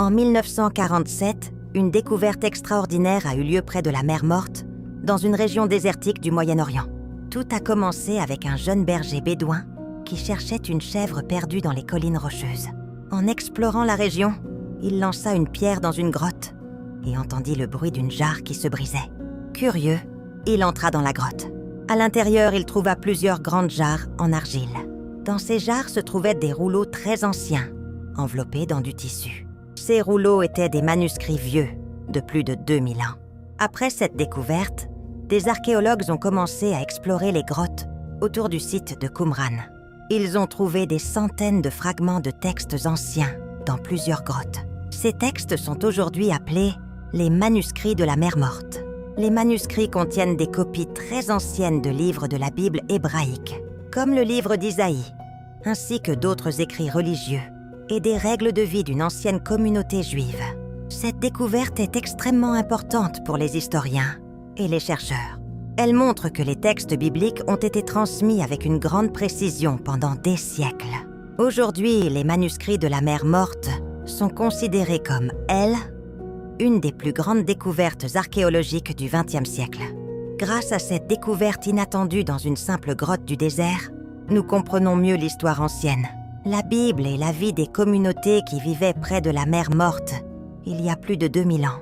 En 1947, une découverte extraordinaire a eu lieu près de la mer Morte, dans une région désertique du Moyen-Orient. Tout a commencé avec un jeune berger bédouin qui cherchait une chèvre perdue dans les collines rocheuses. En explorant la région, il lança une pierre dans une grotte et entendit le bruit d'une jarre qui se brisait. Curieux, il entra dans la grotte. À l'intérieur, il trouva plusieurs grandes jarres en argile. Dans ces jarres se trouvaient des rouleaux très anciens, enveloppés dans du tissu. Ces rouleaux étaient des manuscrits vieux, de plus de 2000 ans. Après cette découverte, des archéologues ont commencé à explorer les grottes autour du site de Qumran. Ils ont trouvé des centaines de fragments de textes anciens dans plusieurs grottes. Ces textes sont aujourd'hui appelés les manuscrits de la mer Morte. Les manuscrits contiennent des copies très anciennes de livres de la Bible hébraïque, comme le livre d'Isaïe, ainsi que d'autres écrits religieux et des règles de vie d'une ancienne communauté juive. Cette découverte est extrêmement importante pour les historiens et les chercheurs. Elle montre que les textes bibliques ont été transmis avec une grande précision pendant des siècles. Aujourd'hui, les manuscrits de la mer Morte sont considérés comme, une des plus grandes découvertes archéologiques du XXe siècle. Grâce à cette découverte inattendue dans une simple grotte du désert, nous comprenons mieux l'histoire ancienne, la Bible et la vie des communautés qui vivaient près de la mer Morte il y a plus de 2000 ans.